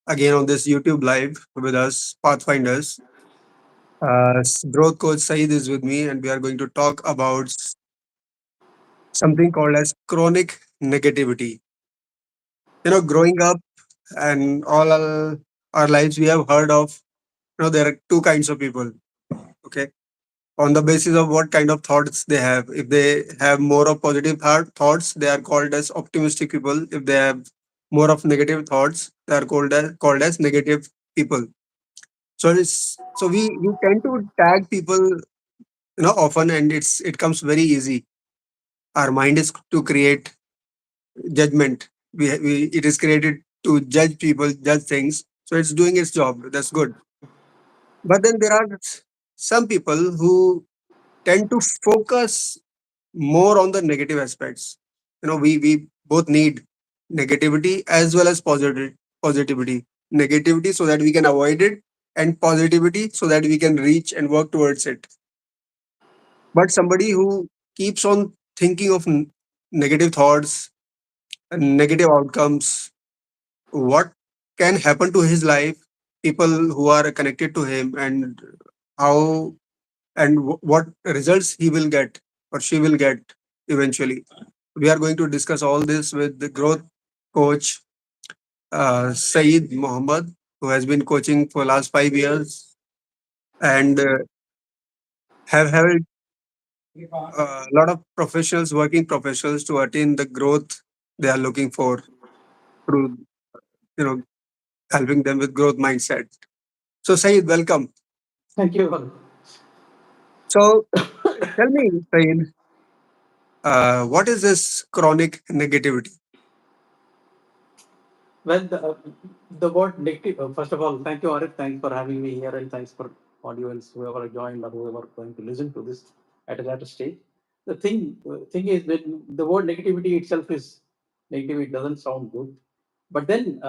again on this YouTube live with us, Pathfinders. Growth coach Saeed is with me, and we are going to talk about something called as chronic negativity. Growing up and all our lives, we have heard of, there are two kinds of people. Okay. On the basis of what kind of thoughts they have. If they have more of positive thoughts, they are called as optimistic people. If they have more of negative thoughts, they are called as negative people. So we tend to tag people often, and it comes very easy. Our mind is to create judgment. We it is created to judge people, judge things. So it's doing its job. That's good. But then there are some people who tend to focus more on the negative aspects. We both need negativity as well as positivity. Negativity so that we can avoid it, and positivity so that we can reach and work towards it. But somebody who keeps on thinking of negative thoughts and negative outcomes, what can happen to his life, people who are connected to him, and how and what results he will get or she will get eventually. We are going to discuss all this with the growth coach Saeed Mohammed, who has been coaching for last 5 years and have held a lot of professionals, working professionals, to attain the growth they are looking for through you know helping them with growth mindset. So Saeed, welcome. Thank you. So tell me, Saeed, what is this chronic negativity? Well, the word negative, first of all, thank you, Arif. Thanks for having me here, and thanks for audience, whoever joined or whoever going to listen to this at a later stage. The thing is that the word negativity itself is negative. It doesn't sound good, but then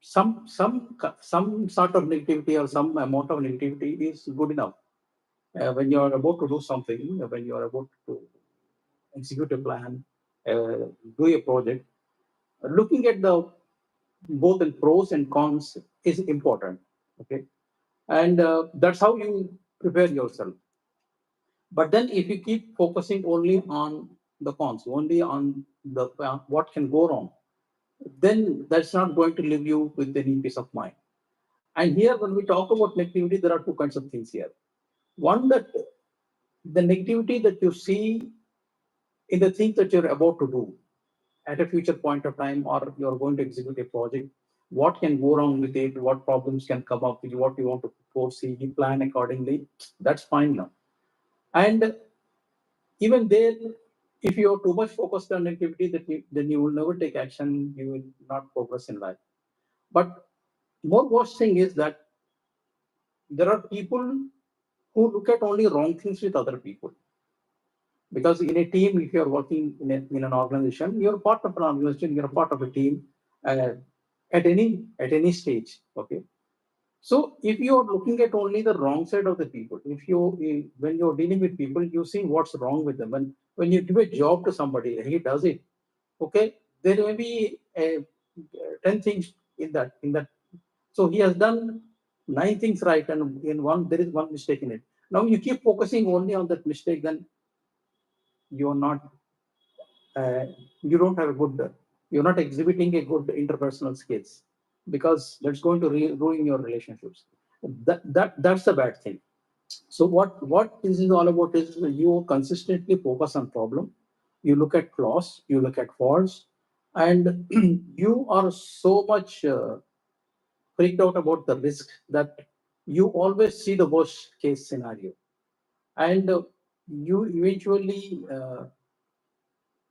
some sort of negativity or some amount of negativity is good enough. When you are about to do something, when you are about to execute a plan, do a project, looking at the both the pros and cons is important. Okay, and that's how you prepare yourself. But then if you keep focusing only on the cons, only on the what can go wrong, then that's not going to leave you with any peace of mind. And here, when we talk about negativity, there are two kinds of things here. One, that the negativity that you see in the things that you're about to do at a future point of time, or you're going to execute a project, what can go wrong with it, what problems can come up with what you want to foresee, you plan accordingly. That's fine now. And even there, if you're too much focused on activity, then you will never take action, you will not progress in life. But more worst thing is that there are people who look at only wrong things with other people. Because in a team, if you're working in an organization, you're part of an organization, you're a part of a team, uh, at any stage. Okay, so if you're looking at only the wrong side of the people, if you when you're dealing with people, you see what's wrong with them. And when you give a job to somebody, he does it. Okay, there may be 10 things in that. So he has done 9 things right, and in one there is one mistake in it. Now you keep focusing only on that mistake, then you're not uh, you don't have a good, you're not exhibiting a good interpersonal skills, because that's going to ruin your relationships. That's a bad thing. So what this is all about is you consistently focus on problem, you look at flaws, you look at faults, and you are so much freaked out about the risk that you always see the worst case scenario, and you eventually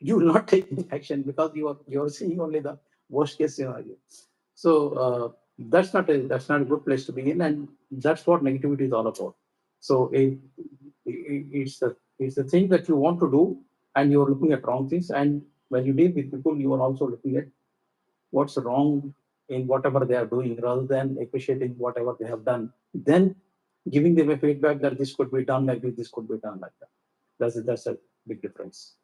you will not take any action because you're seeing only the worst case scenario. So that's not a good place to be in, and that's what negativity is all about. So it's the thing that you want to do, and you're looking at wrong things. And when you deal with people, you are also looking at what's wrong in whatever they are doing, rather than appreciating whatever they have done. Then giving them a feedback that this could be done like this could be done like that. That's a big difference.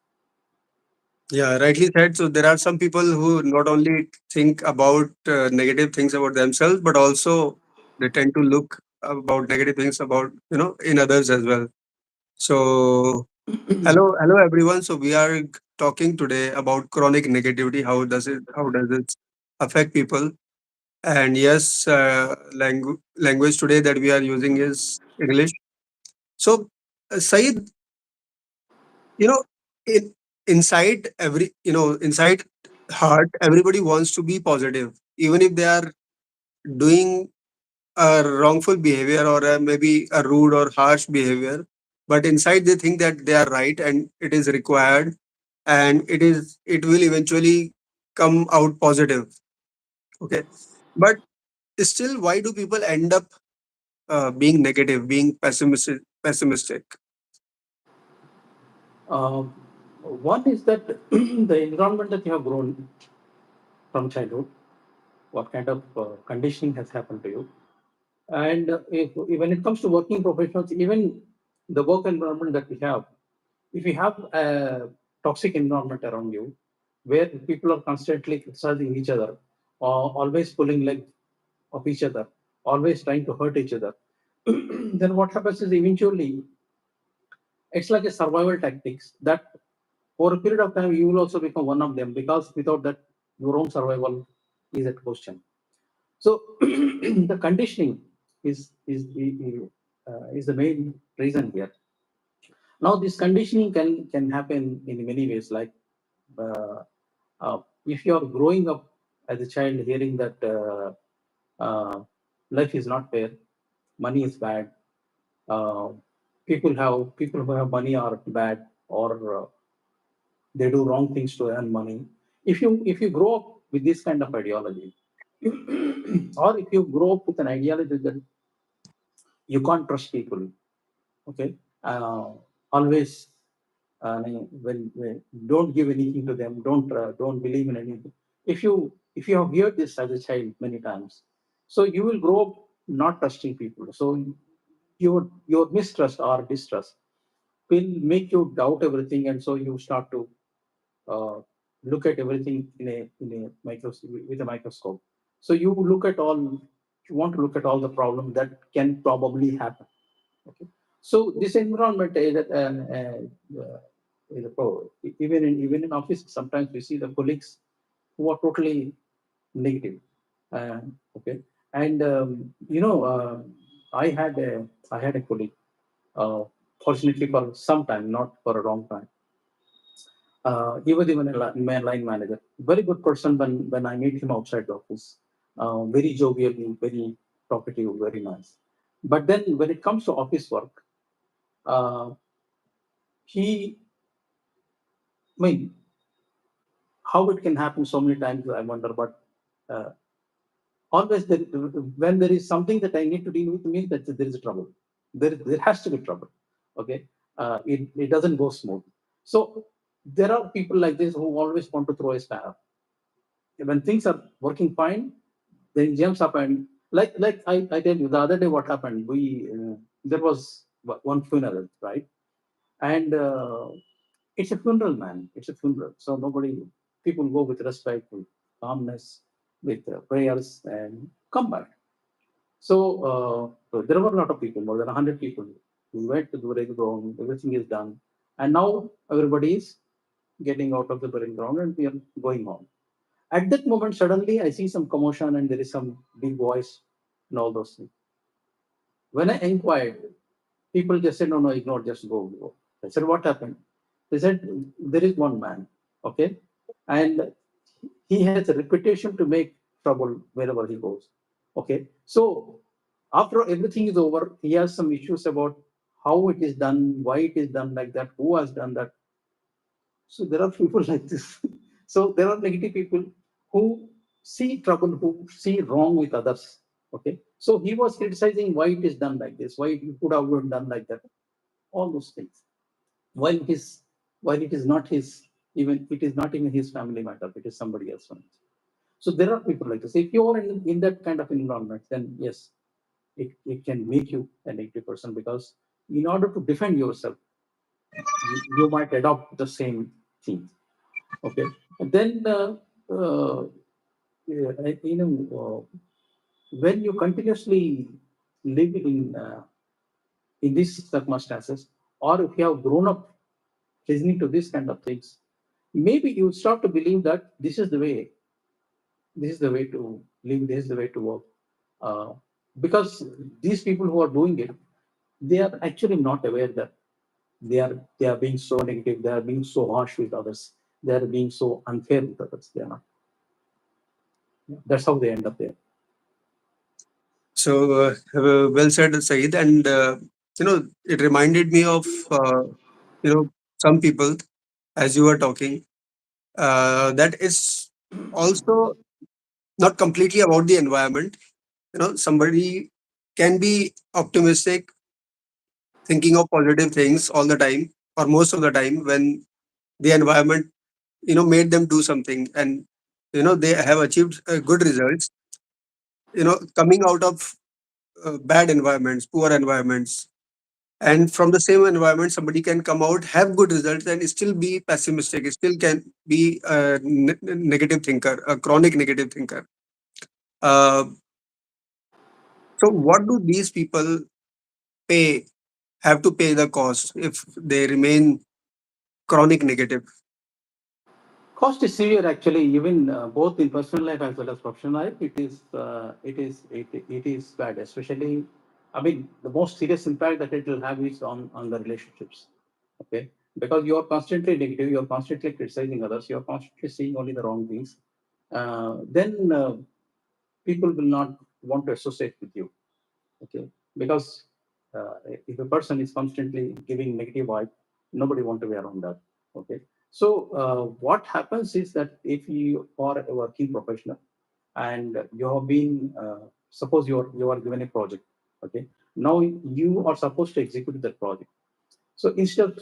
Yeah, rightly said. So there are some people who not only think about negative things about themselves, but also they tend to look about negative things about in others as well. So hello everyone. So we are talking today about chronic negativity. How does it affect people? And yes, language today that we are using is English. So Saeed, you know in inside every inside heart everybody wants to be positive, even if they are doing a wrongful behavior or maybe a rude or harsh behavior, but inside they think that they are right and it is required, and it will eventually come out positive. Okay, but still, why do people end up being negative, being pessimistic? Um, One is that the environment that you have grown from childhood, what kind of conditioning has happened to you, and when it comes to working professionals, even the work environment that we have, if you have a toxic environment around you, where people are constantly criticizing each other, or always pulling leg of each other, always trying to hurt each other, then what happens is eventually it's like a survival tactics that for a period of time you will also become one of them, because without that your own survival is at question. So the conditioning is the main reason here. Now this conditioning can happen in many ways, like uh, if you are growing up as a child hearing that life is not fair, money is bad, uh, people who have money are bad, or they do wrong things to earn money. If you grow up with this kind of ideology, or if you grow up with an ideology that you can't trust people, okay, uh, always when don't give anything to them, don't believe in anything. If you have heard this as a child many times, so you will grow up not trusting people. So your mistrust or distrust will make you doubt everything, and so you start to uh, look at everything in a with a microscope. So you want to look at all the problems that can probably happen. Okay. So this environment is that is a even in office sometimes we see the colleagues who are totally negative. Okay, and I had a colleague. Uh, Fortunately for some time, not for a long time. He was even a line manager. Very good person when I meet him outside the office. Very jovial, very talkative, very nice. But then when it comes to office work, uh, he, I mean, how it can happen so many times, I wonder. But uh, always, when there is something that I need to deal with, means that there is a trouble. There has to be trouble. Okay, it doesn't go smooth. So there are people like this who always want to throw a spanner when things are working fine, then jumps up and I tell you the other day what happened. We There was one funeral, right? And it's a funeral, man. It's a funeral, so nobody people go with respect, with calmness, with prayers, and come back. So there were a lot of people, more than 100 people. We went to the burial ground. Everything is done, and now everybody is getting out of the burial ground, and we are going home. At that moment, suddenly I see some commotion and there is some big voice and all those things. When I inquired, people just said, no, no, ignore, just go. Go. I said, what happened? They said, there is one man, okay, and he has a reputation to make trouble wherever he goes. Okay, so after everything is over, he has some issues about how it is done, why it is done like that, who has done that. So there are people like this. So there are negative people who see trouble, who see wrong with others. Okay. So he was criticizing why it is done like this, why it could have been done like that, all those things. While it is while it is not his, even it is not even his family matter, it is somebody else. So there are people like this. If you are in that kind of environment, then yes, it can make you a negative person, because in order to defend yourself, you might adopt the same thing. Okay, and then yeah, when you continuously live in these circumstances, or if you have grown up listening to this kind of things, maybe you start to believe that this is the way to live, this is the way to work. Uh, because these people who are doing it, they are actually not aware that they are being so negative, they are being so harsh with others, they are being so unfair with others. They are not. That's how they end up there. So, well said, Saeed. And, it reminded me of, some people, as you were talking, that is also not completely about the environment. Somebody can be optimistic, thinking of positive things all the time, or most of the time, when the environment, made them do something, and, they have achieved good results, coming out of bad environments, poor environments. And from the same environment, somebody can come out, have good results, and still be pessimistic. Still can be a negative thinker, a chronic negative thinker. Uh, so, what do these people pay? Have to pay the cost if they remain chronic negative? Cost is severe actually, even both in personal life as well as professional life. It is bad, especially. I mean, the most serious impact that it will have is on the relationships. Okay, because you are constantly negative, you are constantly criticizing others, you are constantly seeing only the wrong things. Then people will not want to associate with you. Okay, because if a person is constantly giving negative vibe, nobody want to be around that. Okay, so what happens is that if you are a working professional and you have been suppose you are given a project. Okay, now you are supposed to execute that project. So instead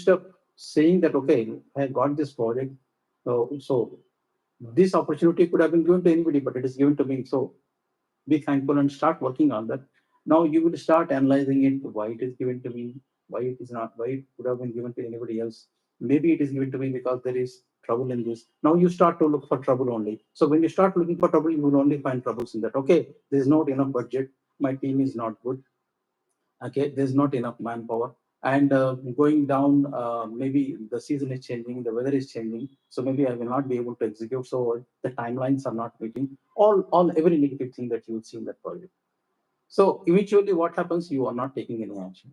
of saying that, okay, I got this project, so this opportunity could have been given to anybody, but it is given to me, so be thankful and start working on that. Now you will start analyzing it, why it is given to me, why it is not, why it could have been given to anybody else. Maybe it is given to me because there is trouble in this. Now you start to look for trouble only. So when you start looking for trouble, you will only find troubles in that. Okay, there's not enough budget, my team is not good. Okay, there's not enough manpower. And going down, maybe the season is changing, the weather is changing, so maybe I will not be able to execute, so the timelines are not meeting. All every negative thing that you will see in that project. So eventually, what happens? You are not taking any action.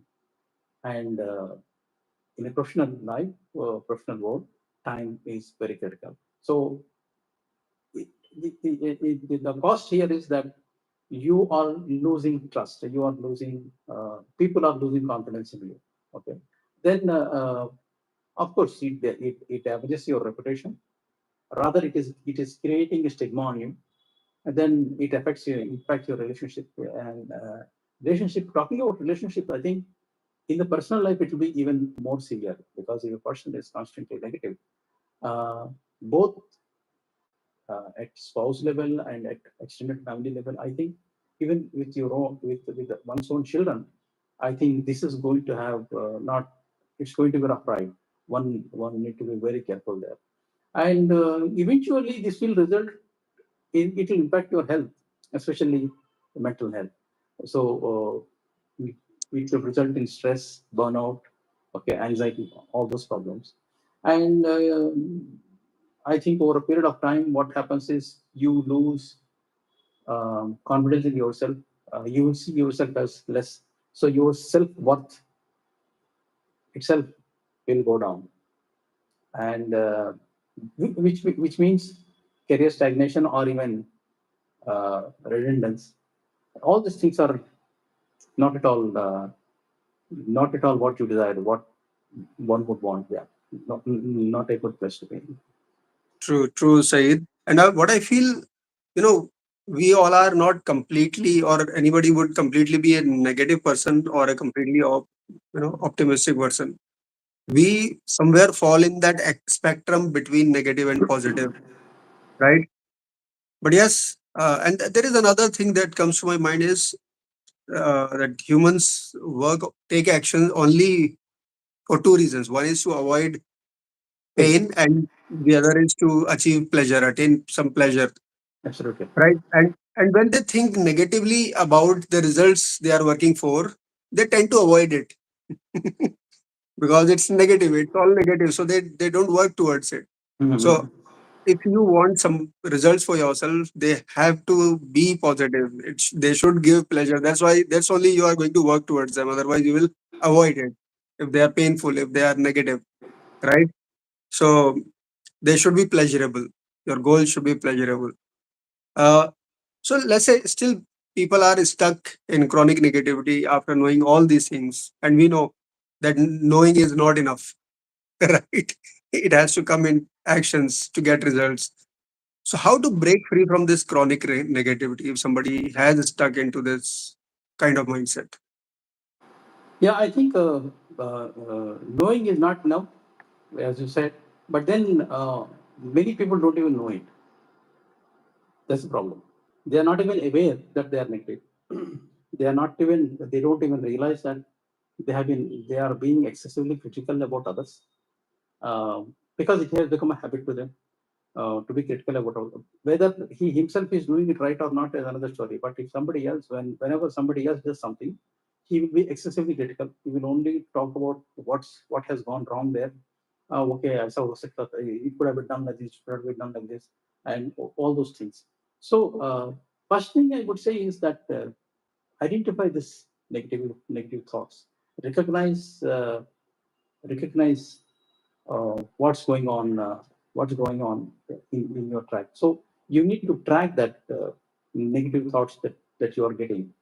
And in a professional life, professional world, time is very critical. So it, the cost here is that you are losing trust. You are losing. People are losing confidence in you. Okay. Then, of course, it damages your reputation. Rather, it is creating a stigma on you, and then it affects you, impacts your relationship. And relationship. Talking about relationship, I think in the personal life it will be even more severe, because if a person is constantly negative, uh, both at spouse level and at extended family level, I think even with your own with one's own children, I think this is going to have not it's going to be rough ride. One need to be very careful there. And eventually this will result it will impact your health, especially mental health. So it it will result in stress, burnout, okay, anxiety, all those problems. And I think over a period of time, what happens is you lose confidence in yourself. You will see yourself as less. So your self worth itself will go down, and which means career stagnation or even redundance. All these things are not at all not at all what you desire, what one would want. Yeah, not a good place to be. True, true, Saeed. And what I feel, we all are not completely, or anybody would completely be a negative person or a completely, optimistic person. We somewhere fall in that spectrum between negative and positive, right? But yes, and there is another thing that comes to my mind is that humans take action only for two reasons. One is to avoid Pain. pain, and The other is to achieve pleasure, attain some pleasure, Absolutely. right? And when they think negatively about the results they are working for, they tend to avoid it because it's negative. It's all negative, so they don't work towards it. So Mhm. if you want some results for yourself, they have to be positive. They should give pleasure. That's only you are going to work towards them. Otherwise, you will avoid it if they are painful, if they are negative, right? So they should be pleasurable. Your goal should be pleasurable. Uh, so let's say still people are stuck in chronic negativity after knowing all these things, and we know that knowing is not enough, right? It has to come in actions to get results. So, how to break free from this chronic negativity if somebody has stuck into this kind of mindset? Yeah, I think knowing is not enough, as you said, but then many people don't even know it. That's the problem. They are not even aware that they are negative. They are not even. They don't even realize that they have been. They are being excessively critical about others because it has become a habit to them to be critical about whether he himself is doing it right or not is another story. But if somebody else, whenever somebody else does something, he will be excessively critical. He will only talk about what has gone wrong there. Okay, I saw it could have been done like this, it could have been done like this, and all those things. So first thing I would say is that identify this negative thoughts. Recognize recognize what's going on in your track. So you need to track that negative thoughts that you are getting.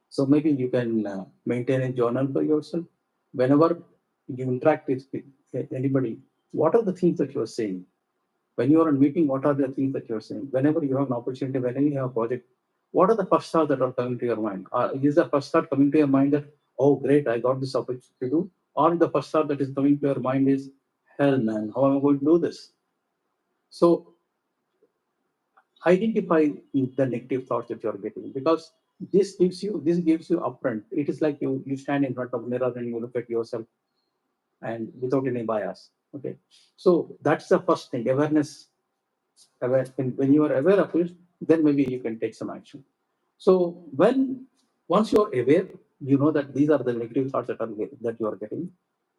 So maybe you can maintain a journal for yourself. Whenever you interact with anybody, what are the things that you are saying? When you are in meeting, what are the things that you are saying? Whenever you have an opportunity, whenever you have a project, what are the first thoughts that are coming to your mind? Is the first thought coming to your mind that, oh, great, I got this opportunity to do? Or the first thought that is coming to your mind is, hell, man, how am I going to do this? So identify the negative thoughts that you're getting because this gives you upfront. It is like you stand in front of a mirror and you look at yourself and without any bias. Okay, so that's the first thing. Awareness. When you are aware of it, then maybe you can take some action. So once you're aware, you know that these are the negative thoughts that you are getting.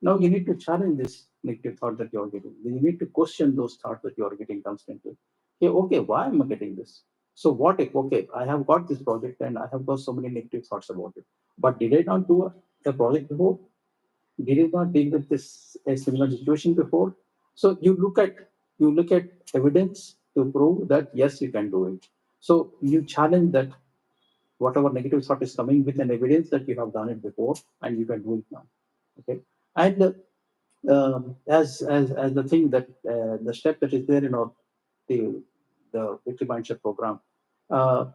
Now you need to challenge this negative thought that you are getting. Then you need to question those thoughts that you are getting constantly. Okay, why am I getting this? So what if, okay, I have got this project and I have got so many negative thoughts about it. But did I not do a project before? Did you not deal with this a similar situation before? So you look at evidence to prove that yes, you can do it. So you challenge that whatever negative thought is coming with an evidence that you have done it before and you can do it now. Okay, and as the thing that the step that is there in our the victory mindset program, uh,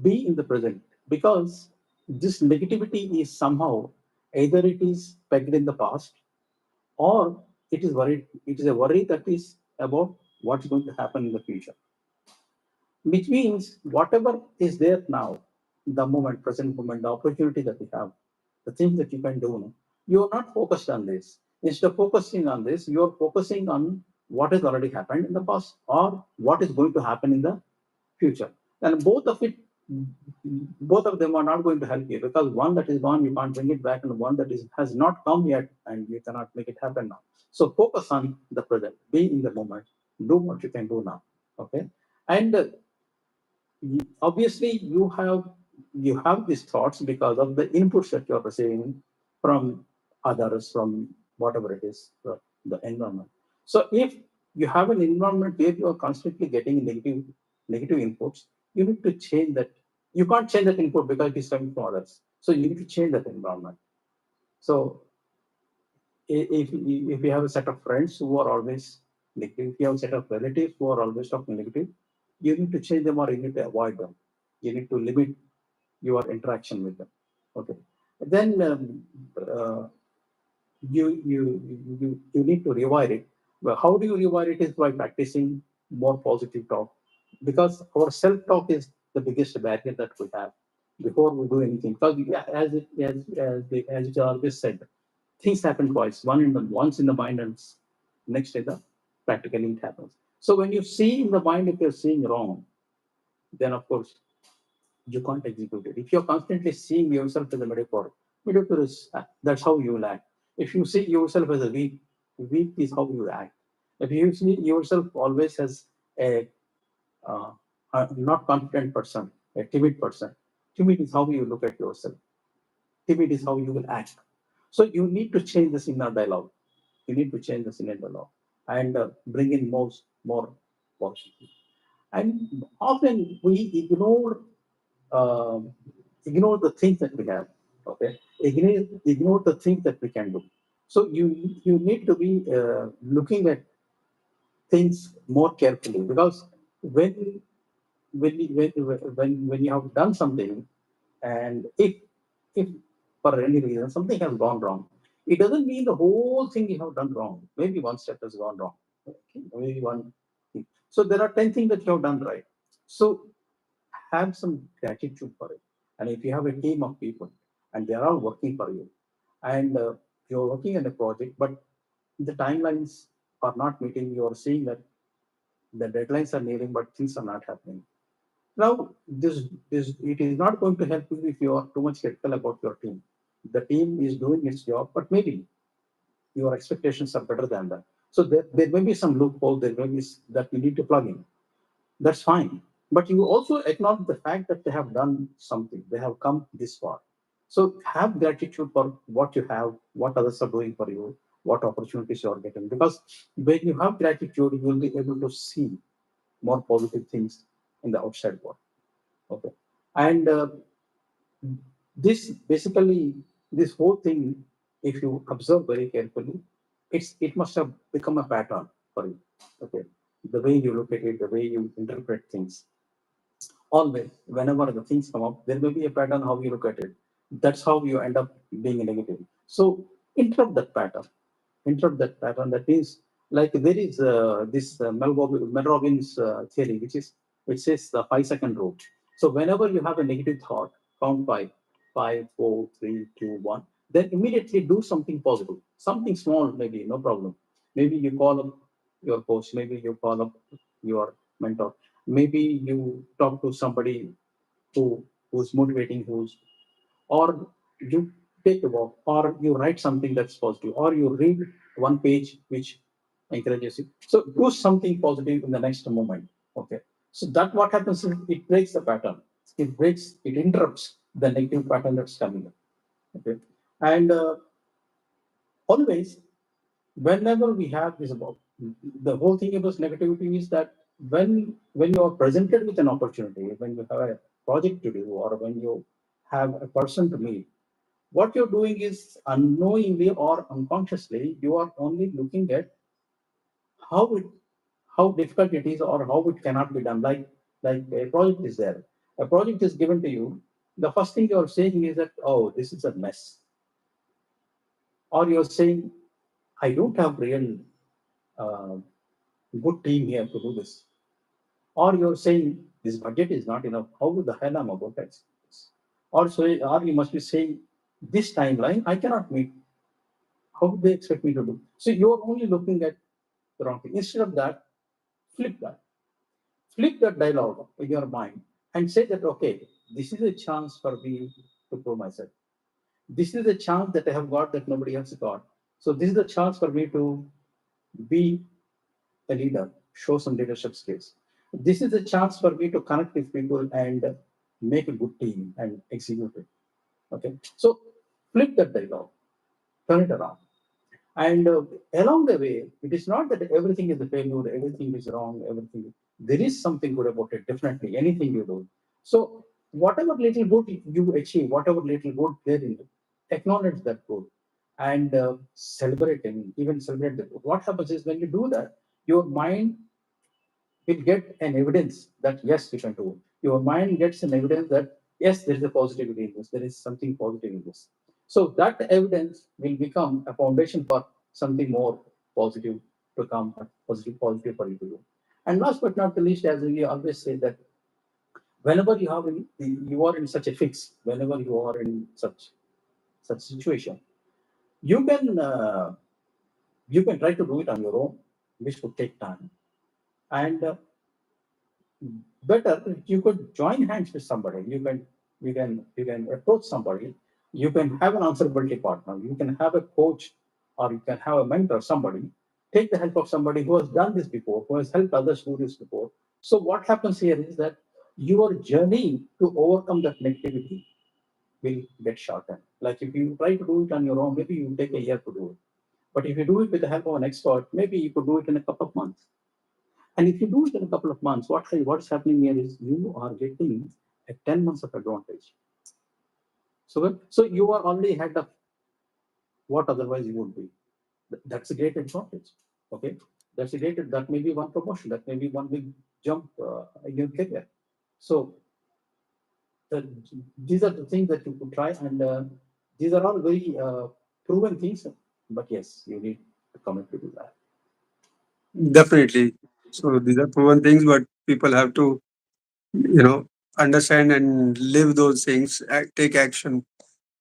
be in the present because this negativity is somehow either it is pegged in the past or it is a worry that is about what's going to happen in the future, which means whatever is there now, the moment, present moment, the opportunity that you have, the things that you can do now, you are not focused on this. Instead of focusing on this, you are focusing on what has already happened in the past or what is going to happen in the future. And both of them are not going to help you because one that is gone, you can't bring it back, and one that is has not come yet, and you cannot make it happen now. So focus on the present, be in the moment, do what you can do now. Okay, and obviously you have these thoughts because of the inputs that you are receiving from others, from whatever it is, the environment. So if you have an environment where you are constantly getting negative inputs, you need to change that. You can't change that input because it is coming from others. So you need to change that environment. So if you have a set of friends who are always negative, if you have a set of relatives who are always talking negative, you need to change them or you need to avoid them. You need to limit your interaction with them. Okay. Then you need to rewire it. Well, how do you rewire it? Is by practicing more positive talk, because our self talk is the biggest barrier that we have before we do anything. Because yeah, as it always said, things happen twice. Once in the mind and next day the practically it happens. So when you see in the mind, if you're seeing wrong, then of course you can't execute it. If you're constantly seeing yourself as a mediocre is that's how you will act. If you see yourself as a weak, weak is how you act. If you see yourself always as uh, a not confident person, a timid person, timid is how you look at yourself. Timid is how you will act. So you need to change this inner dialogue. You need to change this inner dialogue and bring in more positive. And often we um, ignore the things that we have. Okay, ignore the things that we can do. So you need to be looking at things more carefully, because when when you have done something, and if for any reason something has gone wrong, it doesn't mean the whole thing you have done wrong. Maybe one step has gone wrong. Okay? Maybe one thing. So there are 10 things that you have done right. So have some gratitude for it. And if you have a team of people and they're all working for you, and you're working on a project, but the timelines are not meeting, you are seeing that the deadlines are nearing, but things are not happening. Now, this it is not going to help you if you are too much critical about your team. The team is doing its job, but maybe your expectations are better than that. So there may be some loophole, there may be that you need to plug in. That's fine. But you also acknowledge the fact that they have done something, they have come this far. So have gratitude for what you have, what others are doing for you, what opportunities you are getting. Because when you have gratitude, you will be able to see more positive things in the outside world. Okay. And this basically, this whole thing, if you observe very carefully, it must have become a pattern for you. Okay. The way you look at it, the way you interpret things, always whenever the things come up, there may be a pattern how you look at it. That's how you end up being negative. So interrupt that pattern. Interrupt that pattern. That means, like, there is this Mel Robbins theory, which says the 5 second rule. So whenever you have a negative thought, count five, 5, 4, 3, 2, 1, then immediately do something positive, something small, maybe no problem. Maybe you call up your coach, maybe you call up your mentor, maybe you talk to somebody who's motivating, who's, or you take a walk, or you write something that's positive, or you read one page which encourages you. So do something positive in the next moment. Okay. So that what happens is it breaks the pattern. It interrupts the negative pattern that's coming up. Okay. And always, whenever we have this about, the whole thing about negativity is that when you are presented with an opportunity, when you have a project to do, or when you have a person to meet, what you're doing is unknowingly or unconsciously, you are only looking at how it how difficult it is, or how it cannot be done. Like a project is there, a project is given to you. The first thing you're saying is that, oh, this is a mess. Or you're saying, I don't have real uh, good team here to do this. Or you're saying this budget is not enough. How the hell am I about that? Or you must be saying, this timeline I cannot meet. How do they expect me to do? So you're only looking at the wrong thing. Instead of that, flip that. Flip that dialogue in your mind and say that, okay, this is a chance for me to prove myself. This is a chance that I have got that nobody else got. So this is the chance for me to be a leader, show some leadership skills. This is a chance for me to connect with people and make a good team and execute it. Okay. So flip that dialogue, turn it around. And along the way, it is not that everything is a failure, everything is wrong, everything. There is something good about it, definitely, anything you do. So, whatever little good you achieve, whatever little good there is, acknowledge that good and celebrate it, even celebrate the good. What happens is when you do that, your mind will get an evidence that yes, you can do it. Your mind gets an evidence that yes, there is a positivity in this, there is something positive in this. So that evidence will become a foundation for something more positive to come, positive for you to do. And last but not the least, as we always say that whenever you are in such a fix, whenever you are in such situation, you can You can try to do it on your own, which would take time. And better, you could join hands with somebody. You can approach somebody. You can have an answerability partner. You can have a coach, or you can have a mentor. Somebody take the help of somebody who has done this before, who has helped others do this before. So what happens here is that your journey to overcome that negativity will get shortened. Like if you try to do it on your own, maybe you take a year to do it. But if you do it with the help of an expert, maybe you could do it in a couple of months. And if you do it in a couple of months, what's happening here is you are getting a 10 months of advantage. So you are already ahead of what otherwise you would be. That's a great advantage. Okay, that may be one promotion, that may be one big jump in your career. So the, these are the things that you could try, and these are all very proven things. But yes, you need to commit to do that. Definitely. So these are proven things, but people have to, you know, understand and live those things, take action,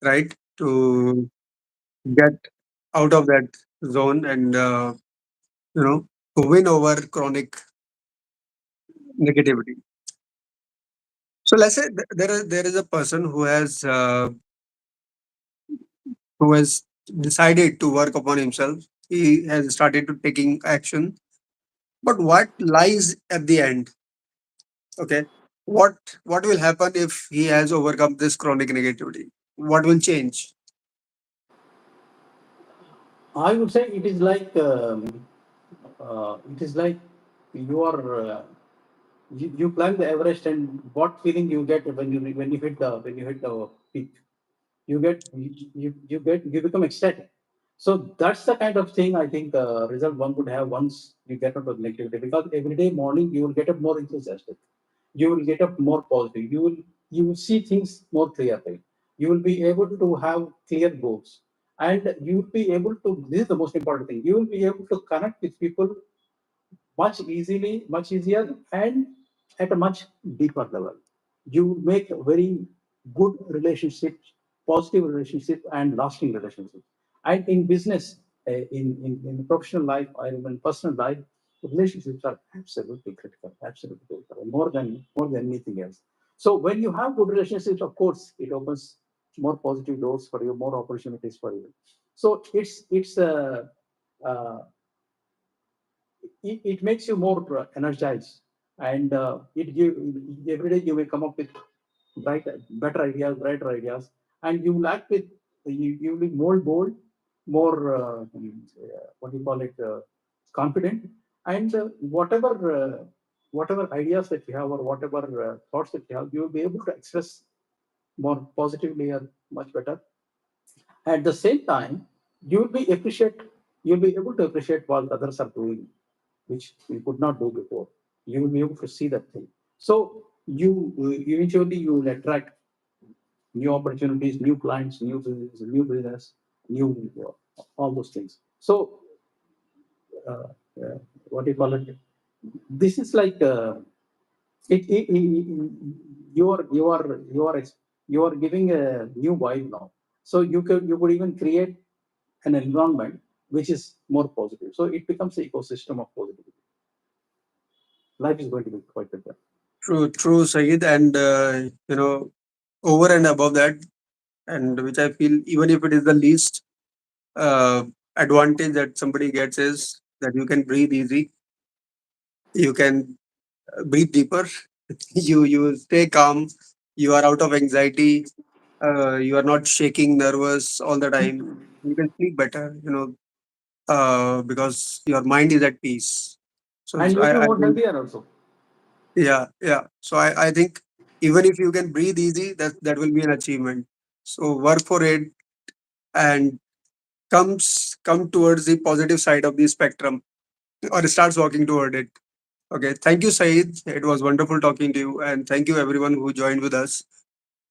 right? To get out of that zone and, you know, to win over chronic negativity. So let's say there is a person who has decided to work upon himself. He has started to taking action. But what lies at the end? Okay. What will happen if he has overcome this chronic negativity? What will change? I would say it is like you are you climb the Everest, and what feeling you get when you hit the peak? You become ecstatic. So that's the kind of thing I think result one would have once you get out of negativity, because every day morning you will get up more enthusiastic, you will get up more positive, you will see things more clearly, you will be able to have clear goals, and you will be able to, this is the most important thing, you will be able to connect with people much easier, and at a much deeper level. You make very good relationships, positive relationship, and lasting relationships. And in business, in professional life, or even personal life, relationships are absolutely critical, absolutely critical, more than anything else. So when you have good relationships, of course, it opens more positive doors for you, more opportunities for you. So uh, it makes you more energized, and it give every day you will come up with brighter ideas, and you will act with, you will be more bold, more what do you call it, confident, and whatever ideas that you have, or whatever thoughts that you have, you will be able to express more positively and much better. At the same time, you will be appreciate you'll be able to appreciate what others are doing, which you could not do before. You will be able to see that thing. So eventually you will attract new opportunities, new clients, new business, new all those things. So uh, what do you call it? This is like you are giving a new vibe now. So you could even create an environment which is more positive. So it becomes an ecosystem of positivity. Life is going to be quite better. True, true, Sayed. And, over and above that, and which I feel, even if it is the least uh, advantage that somebody gets, is that you can breathe easy, you can breathe deeper, you stay calm, you are out of anxiety, you are not shaking, nervous all the time. You can sleep better, because your mind is at peace. So, And so you'll be I more think, healthier also. yeah, yeah. So I think even if you can breathe easy, that will be an achievement. So work for it and come towards the positive side of the spectrum, or starts walking toward it. Okay. Thank you, Saeed. It was wonderful talking to you. And thank you everyone who joined with us.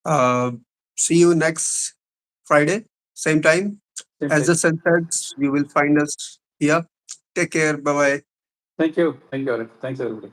Uh, See you next Friday, same time. Same As the time. sun sets, you will find us here. Take care. Bye bye. Thank you. Thank you, Arif. Thanks, everybody.